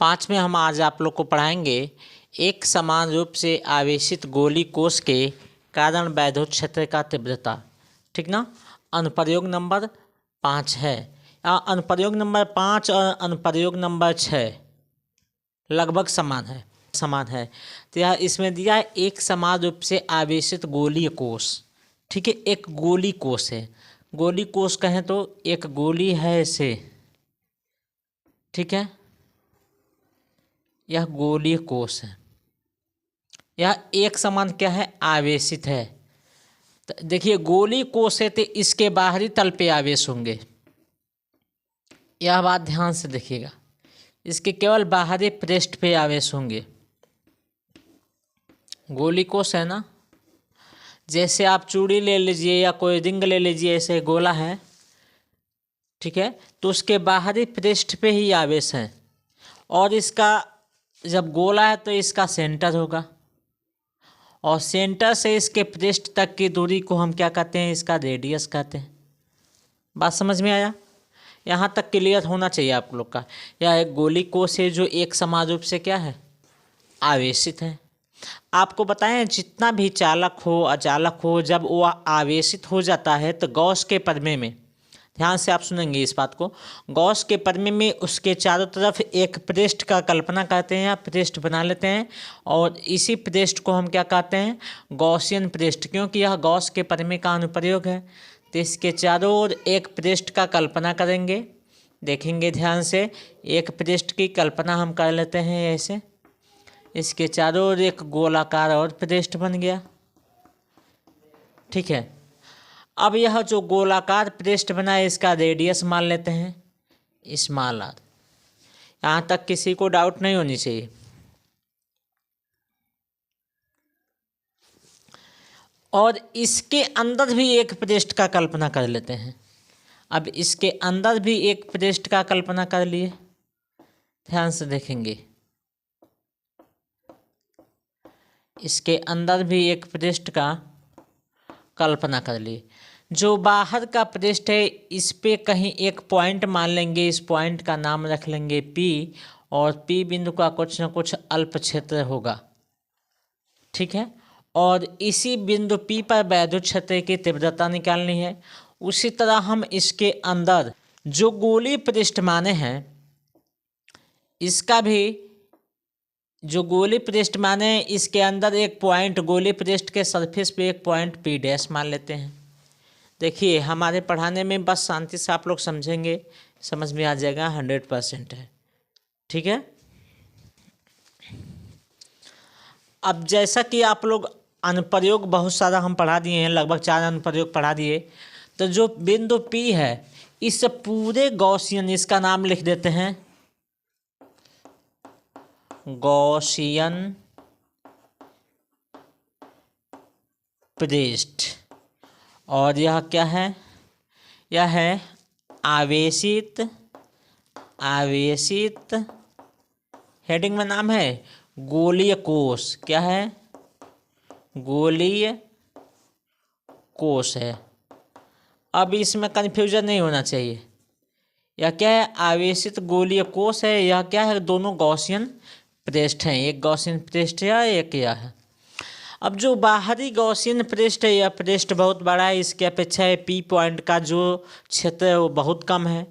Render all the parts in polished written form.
5 में हम आज आप लोग को पढ़ाएंगे एक समान रूप से आवेशित गोली कोश के कारण वैद्युत क्षेत्र का तीव्रता। ठीक ना। अनुप्रयोग नंबर 5 है। अनुप्रयोग नंबर 5 और अनुप्रयोग नंबर 6 लगभग समान है। तो यह इसमें दिया है एक समान रूप से आवेशित गोलीय कोश। ठीक है, एक गोली कोश है। गोली कोश कहें तो एक गोली है ऐसे। ठीक है, यह गोलीय कोश है। यह एक समान क्या है, आवेशित है। तो देखिए गोली कोश है तो इसके बाहरी तल पे आवेश होंगे। यह बात ध्यान से देखिएगा, इसके केवल बाहरी पृष्ठ पे आवेश होंगे। गोली कोश है ना, जैसे आप चूड़ी ले लीजिए या कोई रिंग ले लीजिए, ऐसे गोला है। ठीक है, तो उसके बाहरी पृष्ठ पे ही आवेश है और इसका जब गोला है तो इसका सेंटर होगा और सेंटर से इसके पृष्ठ तक की दूरी को हम क्या कहते हैं, इसका रेडियस कहते हैं। बात समझ में आया? यहाँ तक क्लियर होना चाहिए आप लोग का। यह एक गोली कोश है जो एक समान रूप से क्या है, आवेशित है। आपको बताएं जितना भी चालक हो अचालक हो, जब वो आवेशित हो जाता है तो गॉस के प्रमेय में, ध्यान से आप सुनेंगे इस बात को, गॉस के प्रमेय में उसके चारों तरफ एक पृष्ठ का कल्पना करते हैं या पृष्ठ बना लेते हैं और इसी पृष्ठ को हम क्या कहते हैं, गॉसियन पृष्ठ, क्योंकि यह गॉस के प्रमेय का अनुप्रयोग है। तो इसके चारों ओर एक पृष्ठ का कल्पना करेंगे। देखेंगे ध्यान से, एक पृष्ठ की कल्पना हम कर लेते हैं ऐसे। इसके चारों ओर एक गोलाकार और पृष्ठ बन गया। ठीक है, अब यह जो गोलाकार पृष्ठ बना है इसका रेडियस मान लेते हैं स्मॉल आर। यहाँ तक किसी को डाउट नहीं होनी चाहिए। और इसके अंदर भी एक पृष्ठ का कल्पना कर लेते हैं। अब इसके अंदर भी एक पृष्ठ का कल्पना कर लिए, ध्यान से देखेंगे। इसके अंदर भी एक पृष्ठ का कल्पना कर लिए। जो बाहर का पृष्ठ है इस पे कहीं एक पॉइंट मान लेंगे, इस पॉइंट का नाम रख लेंगे P और P बिंदु का कुछ न कुछ अल्प क्षेत्र होगा। ठीक है, और इसी बिंदु P पर वैद्युत क्षेत्र की तीव्रता निकालनी है। उसी तरह हम इसके अंदर जो गोली पृष्ठ माने हैं, इसका भी जो गोली पृष्ठ माने इसके अंदर एक पॉइंट, गोली पृष्ठ के सरफेस पे एक पॉइंट P डैश मान लेते हैं। देखिए हमारे पढ़ाने में बस शांति से आप लोग समझेंगे, समझ में आ जाएगा, 100% है। ठीक है, अब जैसा कि आप लोग अनुप्रयोग बहुत सारा हम पढ़ा दिए हैं, लगभग 4 अनुप्रयोग पढ़ा दिए। तो जो बिंदु P है इस पूरे गॉसियन, इसका नाम लिख देते हैं गॉसियन पृष्ठ, और यह क्या है, यह है आवेशित हेडिंग में नाम है गोलीय कोश। क्या है, गोलीय कोश है। अब इसमें कन्फ्यूजन नहीं होना चाहिए। यह क्या है, आवेशित गोलीय कोश है। यह क्या है, दोनों गॉसियन पृष्ठ हैं, एक गॉसियन पृष्ठ है एक यह है। अब जो बाहरी गॉसियन पृष्ठ है, यह पृष्ठ बहुत बड़ा है, इसके अपेक्षा है P पॉइंट का जो क्षेत्र है वो बहुत कम है।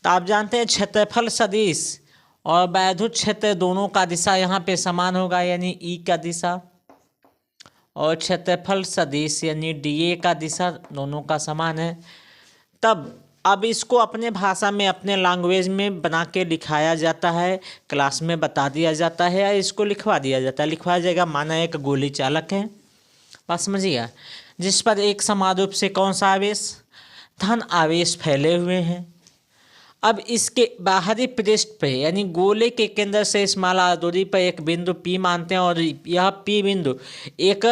तो आप जानते हैं क्षेत्रफल सदिश और वैद्युत क्षेत्र दोनों का दिशा यहाँ पे समान होगा, यानी E का दिशा, और क्षेत्रफल सदिश यानी DA का दिशा दोनों का समान है। तब अब इसको अपने भाषा में, अपने लैंग्वेज में बना के लिखाया जाता है, क्लास में बता दिया जाता है या इसको लिखवा दिया जाता है। लिखवाया जाएगा, माना एक गोली चालक है, बात समझिएगा, जिस पर एक समान रूप से कौन सा आवेश, धन आवेश फैले हुए हैं। अब इसके बाहरी पृष्ठ पे यानी गोले के केंद्र से स्मॉल आर दूरी पर एक बिंदु P मानते हैं और यह P बिंदु एक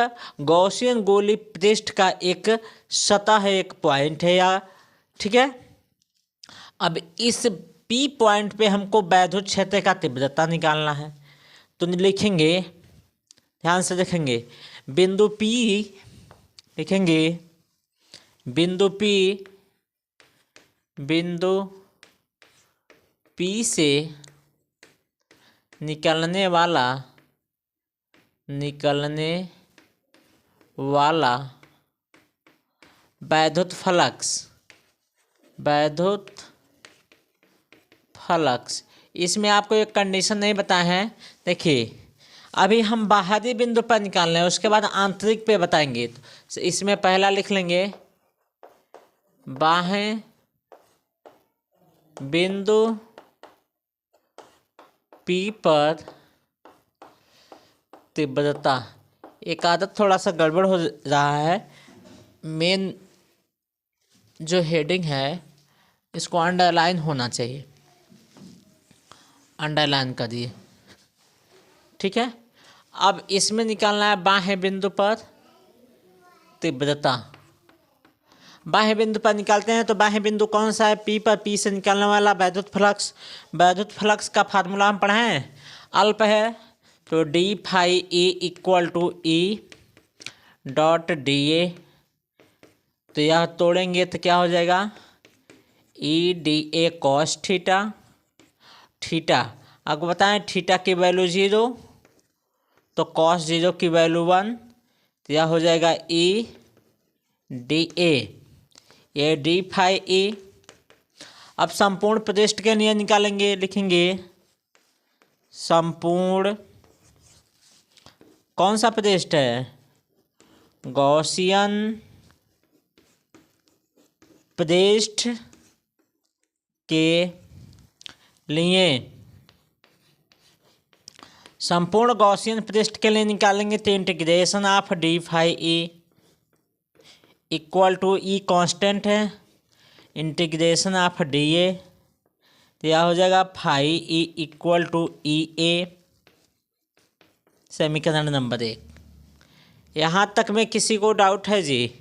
गॉसियन गोली पृष्ठ का एक सतह है, एक पॉइंट है या। ठीक है, अब इस P पॉइंट पे हमको वैद्युत क्षेत्र का तीव्रता निकालना है। तो लिखेंगे, ध्यान से देखेंगे, बिंदु P लिखेंगे, बिंदु P से निकलने वाला वैद्युत फ्लक्स। इसमें आपको एक कंडीशन नहीं बताए हैं। देखिए, अभी हम बाहरी बिंदु पर निकाल रहे हैं, उसके बाद आंतरिक पे बताएंगे। तो इसमें पहला लिख लेंगे बाह्य बिंदु P पर तीव्रता। एक आदत थोड़ा सा गड़बड़ हो रहा है। मेन जो हेडिंग है इसको अंडरलाइन होना चाहिए, अंडरलाइन करिए, ठीक है। अब इसमें निकालना है बाह्य बिंदु पर तीव्रता। बाह्य बिंदु पर निकालते हैं तो बाह्य बिंदु कौन सा है? P पर। P से निकालने वाला वैद्युत फ्लक्स। वैद्युत फ्लक्स का फार्मूला हम पढ़े हैं, अल्प है तो d phi E equal to E dot dA। तो यह तोड़ेंगे तो क्या हो जाएगा? E dA cos theta. आपको बताएं थीटा की वैल्यू 0 तो cos 0 की वैल्यू 1, तो यह हो जाएगा E dA, ये d फाई E। अब संपूर्ण पृष्ठ के लिए निकालेंगे, लिखेंगे संपूर्ण कौन सा पृष्ठ है? गॉसियन पृष्ठ के लिए। संपूर्ण गॉसियन पृष्ठ के लिए निकालेंगे तो integration of d phi E equal to E constant है, इंटीग्रेशन ऑफ dA, तो यह हो जाएगा phi E equal to EA। समीकरण नंबर 1। यहाँ तक में किसी को डाउट है जी?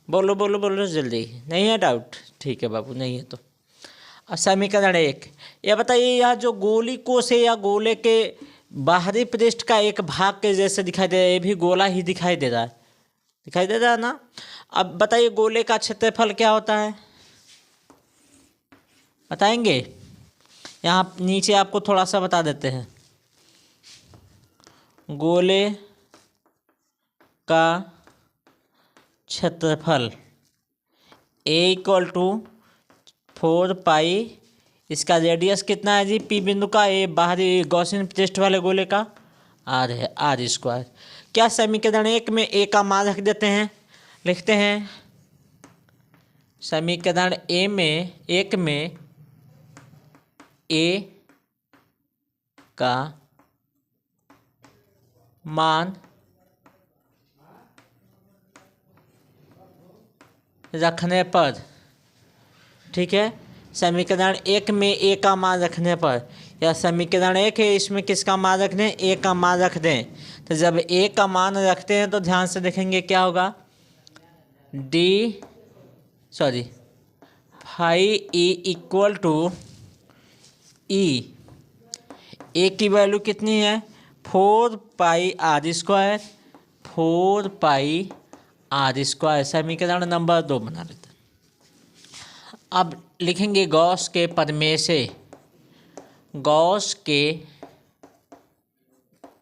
बोलो बोलो बोलो जल्दी। नहीं है डाउट? ठीक है बाबू, नहीं है तो अब समीकरण 1। यह बताइए, यह जो गोली कोश है या गोले के बाहरी पृष्ठ का एक भाग के जैसे दिखाई दे रहा है, ये भी गोला ही दिखाई दे रहा है, दिखाई दे रहा है ना। अब बताइए गोले का क्षेत्रफल क्या होता है? बताएंगे? यहाँ नीचे आपको थोड़ा सा बता देते हैं। गोले का क्षेत्रफल A इक्वल टू 4 पाई, इसका रेडियस कितना है जी? P बिंदु का, ए बाहरी गॉसियन पृष्ठ वाले गोले का R है, R स्क्वायर। क्या समीकरण 1 में A का मान रख देते हैं? लिखते हैं समीकरण 1 में A का मान रखने पर, ठीक है, समीकरण 1 में A का मान रखने पर, या समीकरण 1 है इसमें किसका मान रखने? A का मान रख दें। तो जब A का मान रखते हैं तो ध्यान से देखेंगे क्या होगा? Phi E equal to E। A की वैल्यू कितनी है? 4 pi R square, 4 pi R square. समीकरण नंबर 2 बना लेते हैं। अब लिखेंगे गॉस के प्रमेय से। गॉस के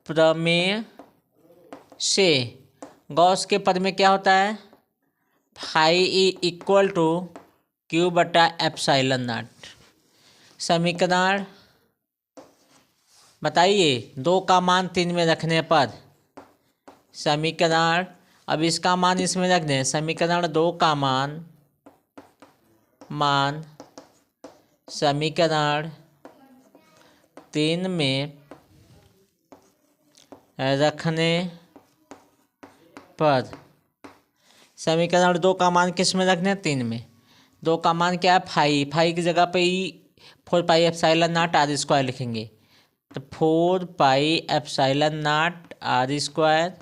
प्रमेय से, गॉस के प्रमेय क्या होता है? Phi E equal to Q बटा एप्सिलॉन नॉट। समीकरण बताइए 2 का मान 3 में रखने पर, समीकरण, अब इसका मान इसमें रख दें, समीकरण 2 का मान समीकरण 3 में रखने पर, समीकरण 2 का मान किस में रखने? 3 में। 2 का मान क्या है? फाई की जगह पे ही 4 पाई एप्सिलॉन नॉट R स्क्वायर लिखेंगे, तो 4 पाई एप्सिलॉन नॉट R स्क्वायर,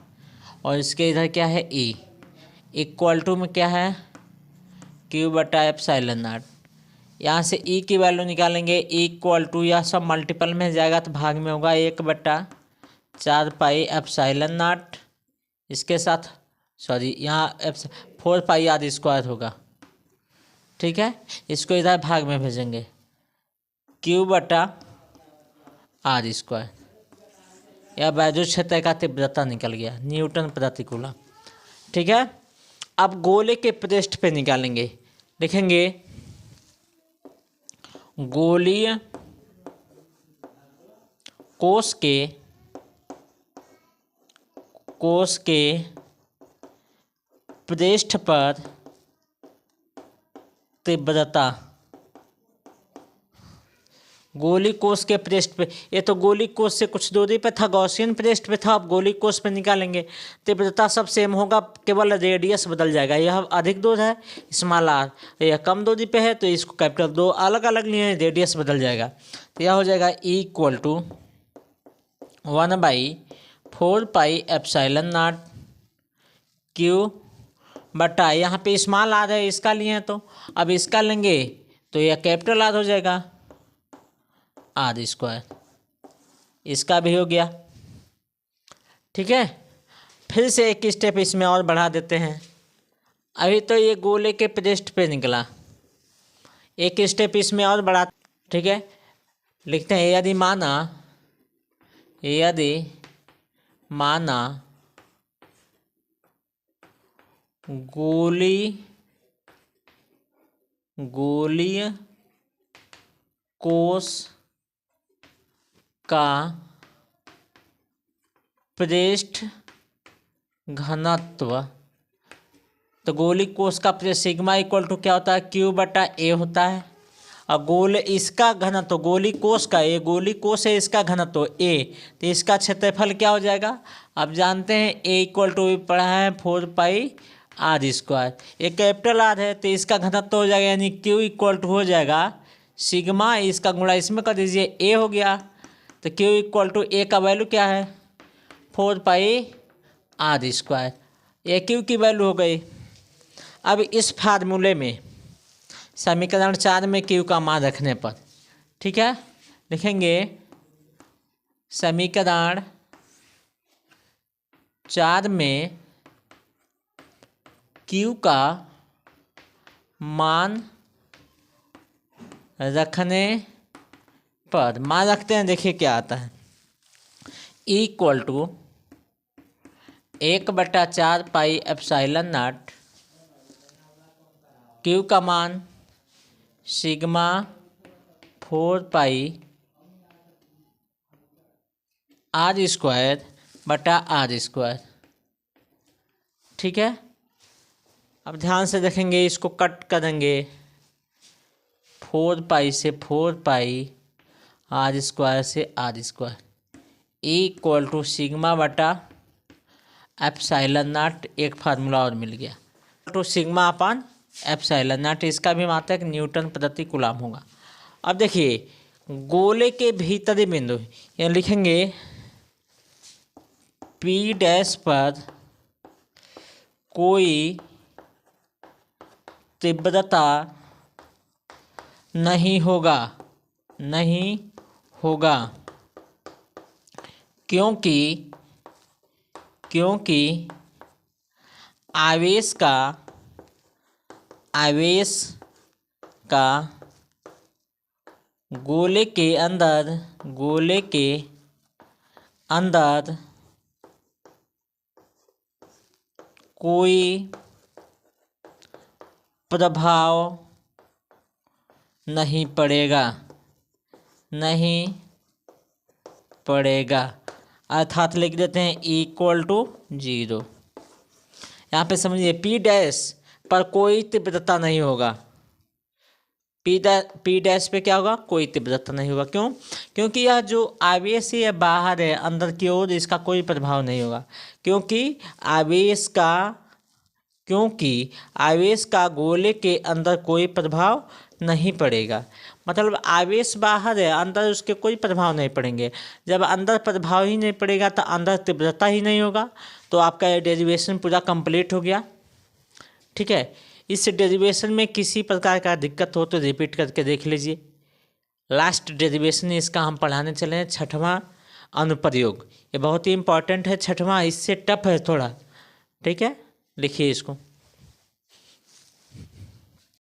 और इसके इधर क्या है? E इक्वल टू में क्या है? Q बटा एप्सिलॉन नॉट। यहाँ से E की वैल्यू निकालेंगे, E इक्वल टू, यह सब मल्टीपल में जाएगा तो भाग में होगा 1 बटा 4 पाई एप्सिलॉन नॉट, इसके साथ यहाँ 4 पाई R स्क्वायर होगा, ठीक है। इसको इधर भाग में भेजेंगे, Q बटा R स्क्वायर। या वैद्युत क्षेत्र का तीव्रता निकल गया, न्यूटन प्रति कूलम। ठीक है, अब गोले के पृष्ठ पे निकालेंगे, लिखेंगे गोलीय कोश के पृष्ठ पर तीव्रता, गोली कोश के पृष्ठ पे, ये तो गोली कोश से कुछ दूरी पे था, गॉसियन पृष्ठ पे था, अब गोली कोश पे निकालेंगे। तीव्रता सब सेम होगा, केवल रेडियस बदल जाएगा। यह अधिक दूर है स्मॉल आर, यह कम दूरी पे है तो इसको कैपिटल, दो अलग अलग लिए रेडियस बदल जाएगा। तो यह हो जाएगा equal to 1/4 pi epsilon naught q बटा, यहाँ पे स्मॉल आर है इसका लिए हैं, तो अब इसका लेंगे तो यह कैपिटल आर हो जाएगा आर स्क्वायर, इसका भी हो गया। ठीक है, फिर से एक स्टेप इसमें और बढ़ा देते हैं। अभी तो ये गोले के पृष्ठ पे निकला, एक स्टेप इसमें और बढ़ा। ठीक है, लिखते हैं यदि माना गोलीय कोश का पृष्ठ घनत्व, तो गोली कोश का पृष्ठ सिग्मा इक्वल टू क्या होता है, क्यू बटा ए होता है। और गोल इसका घनत्व, गोली कोश का, ये गोली कोश है, इसका घनत्व ए, तो इसका क्षेत्रफल क्या हो जाएगा, अब जानते हैं ए इक्वल टू पढ़ा है 4 पाई आर स्क्वायर। ये कैपिटल आर है तो इसका घनत्व हो जाएगा, यानी क्यू इक्वल टू हो जाएगा सिग्मा, इसका गुणा इसमें कर दीजिए, ए हो गया। तो क्यू इक्वल टू ए का वैल्यू क्या है 4 पाई आर स्क्वायर, ए क्यू की वैल्यू हो गई। अब इस फार्मूले में समीकरण 4 में क्यू का मान रखने पर, ठीक है, लिखेंगे समीकरण 4 में क्यू का मान रखने पर, मान रखते हैं, देखिए क्या आता है, equal to 1/4 pi epsilon naught, q का मान सिग्मा 4 पाई आर स्क्वायर बटा आर स्क्वायर। ठीक है, अब ध्यान से देखेंगे, इसको कट करेंगे, 4 पाई से 4 पाई आर स्क्वायर से r square equal to sigma बटा एप्सिलॉन नॉट, एक फार्मूला और मिल गया, two sigma upon epsilon naught, इसका भी मात्रक न्यूटन प्रति कूलम होगा। अब देखिए गोले के भीतरी बिंदु, यहाँ लिखेंगे P डैश पर कोई तीव्रता नहीं होगा, क्योंकि आवेश का गोले के अंदर कोई प्रभाव नहीं पड़ेगा, अर्थात लिख देते हैं इक्वल टू 0। यहाँ पे समझिए P डैश पर कोई तीव्रता नहीं होगा, P डैश पे क्या होगा, कोई तीव्रता नहीं होगा। क्यों? क्योंकि यह जो आवेश है बाहर है, अंदर की ओर इसका कोई प्रभाव नहीं होगा, क्योंकि आवेश का गोले के अंदर कोई प्रभाव नहीं पड़ेगा। मतलब आवेश बाहर है, अंदर उसके कोई प्रभाव नहीं पड़ेंगे। जब अंदर प्रभाव ही नहीं पड़ेगा तो अंदर तीव्रता ही नहीं होगा। तो आपका ये डेरिवेशन पूरा कंप्लीट हो गया। ठीक है, इस डेरिवेशन में किसी प्रकार का दिक्कत हो तो रिपीट करके देख लीजिए। लास्ट डेरिवेशन इसका हम पढ़ाने चले हैं, 6वां अनुप्रयोग। ये बहुत ही इंपॉर्टेंट है, 6वां, इससे टफ है थोड़ा। ठीक है, लिखिए इसको।